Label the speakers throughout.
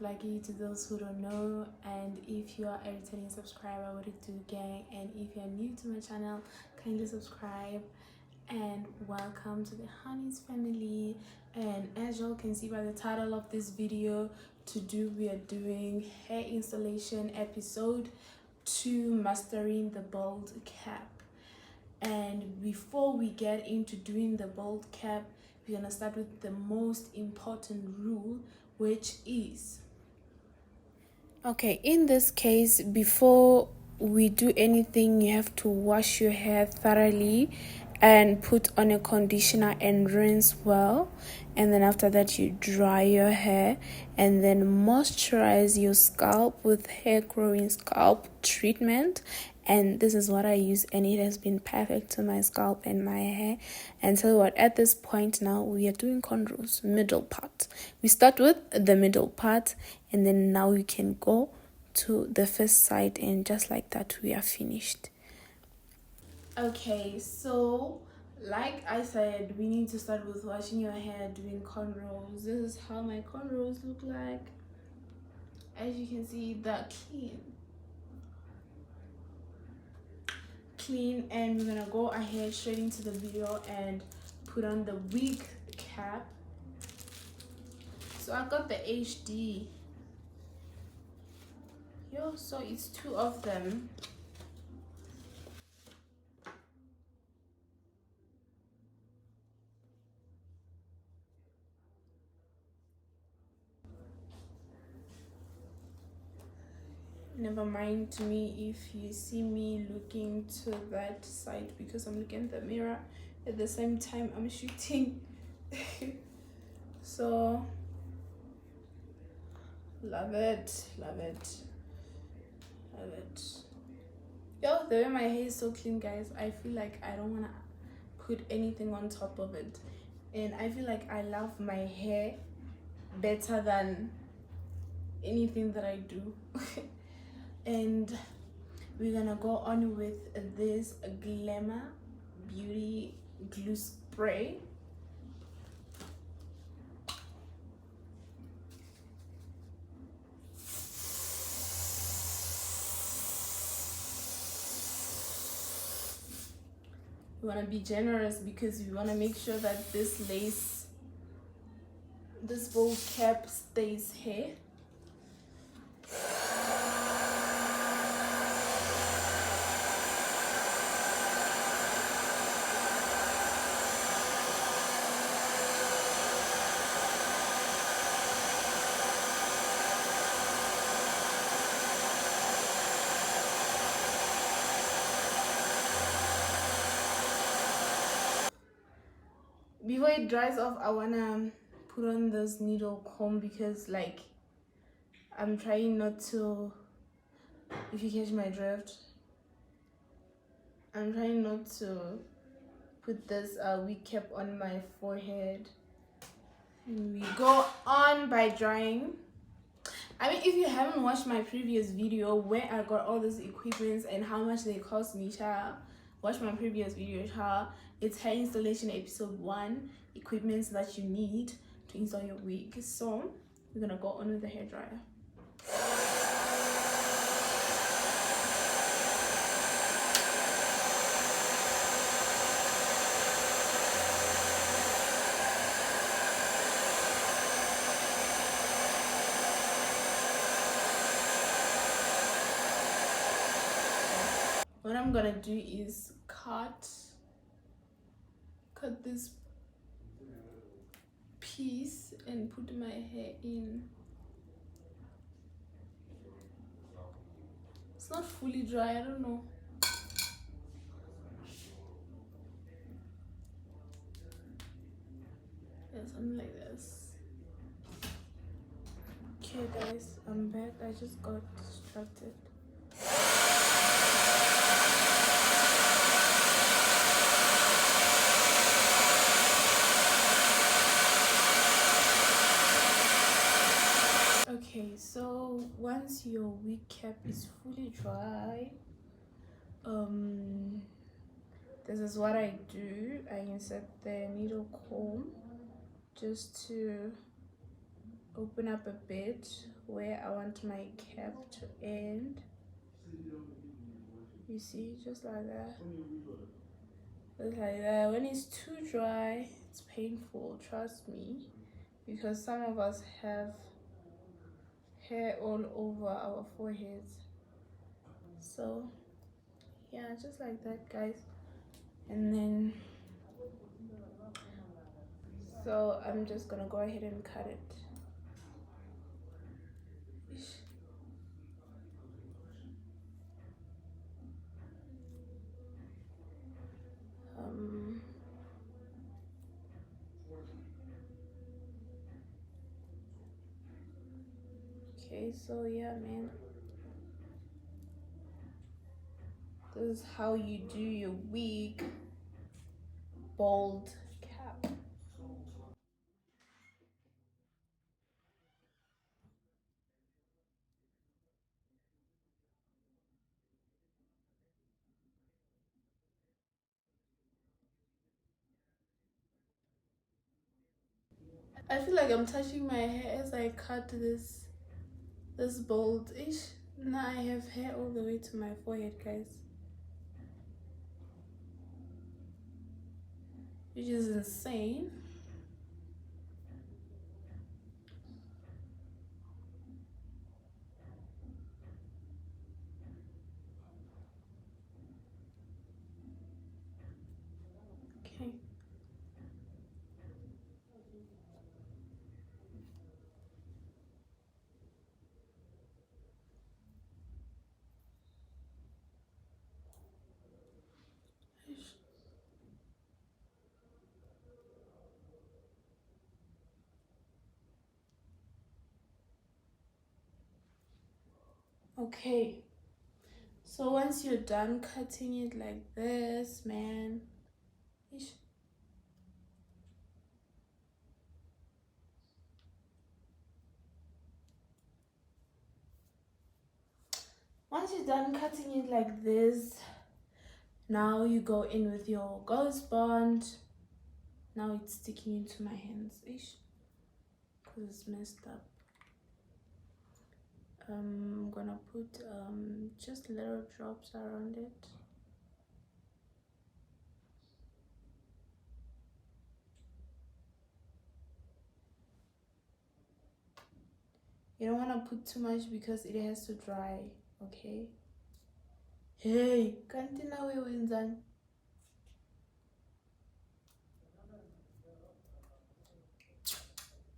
Speaker 1: Lucky to those who don't know, and if you are a returning subscriber, what it do gang, and if you're new to my channel, kindly subscribe and welcome to the Hunnies family. And as you all can see by the title of this video, we are doing hair installation episode 2, mastering the bald cap. And before we get into doing the bald cap, we're gonna start with the most important rule, which is, okay, in this case, before we do anything, you have to wash your hair thoroughly and put on a conditioner and rinse well. And then after that, you dry your hair and then moisturize your scalp with hair growing scalp treatment. And this is what I use, and it has been perfect to my scalp and my hair. And so what, at this point now we are doing cornrows, middle part. We start with the middle part, and then now you can go to the first side, and just like that we are finished. Okay, so like I said, we need to start with washing your hair, doing cornrows. This is how my cornrows look like. As you can see, they're clean, and we're gonna go ahead straight into the video and put on the wig cap. So I got the HD, so it's 2 of them. Never mind to me if you see me looking to that side, because I'm looking at the mirror at the same time I'm shooting. So love it, love it, love it. The way my hair is so clean, guys, I feel like I don't want to put anything on top of it, and I feel like I love my hair better than anything that I do. And we're gonna go on with this Glamour Beauty glue spray. We want to be generous because we want to make sure that this bold cap stays here. Before it dries off, I wanna put on this needle comb, because like I'm trying not to, if you catch my drift, I'm trying not to put this wig cap on my forehead. And we go on by drying. I mean, if you haven't watched my previous video where I got all these equipments and how much they cost me, child, watch my previous video, child. It's hair installation episode 1, equipments that you need to install your wig. So we're gonna go on with the hair dryer. What I'm gonna do is cut this piece and put my hair in. It's not fully dry, I don't know. Yeah, something like this. Okay guys, I'm back. I just got distracted. Okay, so once your wig cap is fully dry, this is what I do. I insert the needle comb just to open up a bit where I want my cap to end. You see, just like that. Just like that. When it's too dry, it's painful, trust me, because some of us have hair all over our foreheads. So yeah, just like that, guys. And then so I'm just gonna go ahead and cut it. Okay, so yeah, man, this is how you do your wig bald cap. I feel like I'm touching my hair as I cut this bald-ish. Now I have hair all the way to my forehead, guys, which is insane. Okay. Okay, so once you're done cutting it like this, man, once you're done cutting it like this, now you go in with your ghost bond. Now it's sticking into my hands, ish, because it's messed up. I'm gonna put just little drops around it. You don't want to put too much because it has to dry, okay? Hey, kanti nawe wenzani?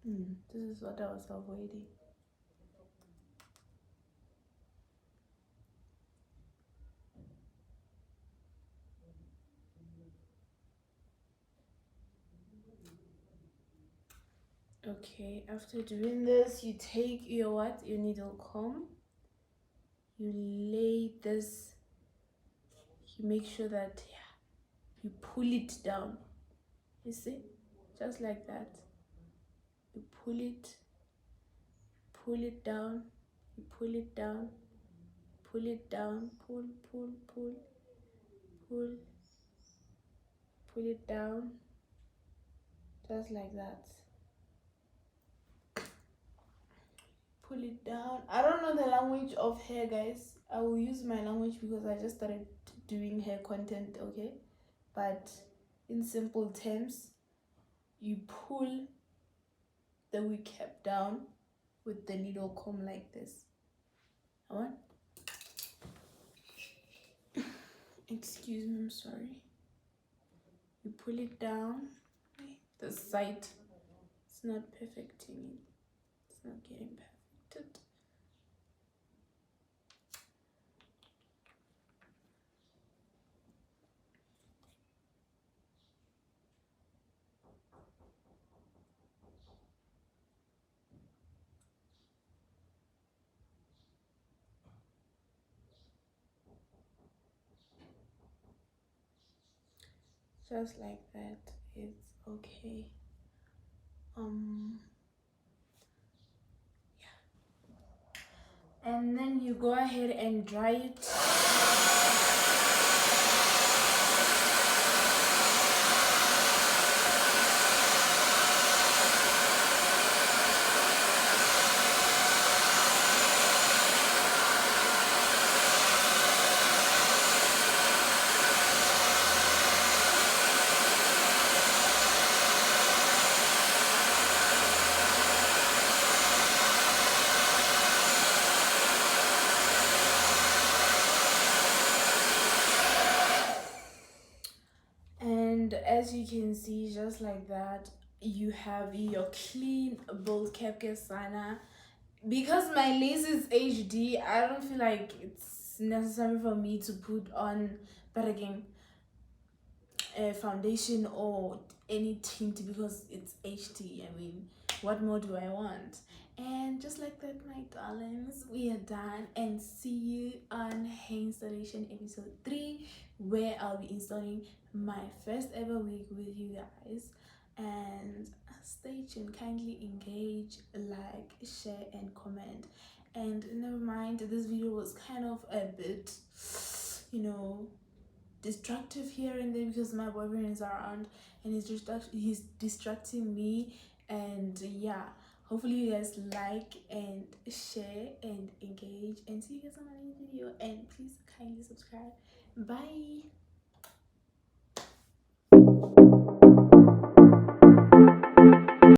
Speaker 1: This is what I was avoiding. Okay, after doing this, you take your needle comb, you lay this, you make sure that you pull it down. You see, just like that. You pull it down, you pull it down, pull it down, pull it down, just like that. Pull it down. I don't know the language of hair, guys. I will use my language because I just started doing hair content, okay? But in simple terms, you pull the wig cap down with the needle comb like this. What? Excuse me, I'm sorry. You pull it down. The side, it's not perfecting it. It's not getting perfected. Just like that, it's okay. Yeah. And then you go ahead and dry it. And as you can see, just like that, you have your clean bold cap sana. Because my lace is HD, I don't feel like it's necessary for me to put on, but again, a foundation or any tint because it's HD. I mean, what more do I want? And just like that, my darlings, we are done, and see you on hair installation episode 3, where I'll be installing my first ever wig with you guys. And stay tuned, kindly engage, like, share, and comment. And never mind, this video was kind of a bit, you know, destructive here and there because my boyfriend is around and he's distracting me. And yeah, hopefully you guys like and share and engage, and see you guys on my next video, and please kindly subscribe. Bye.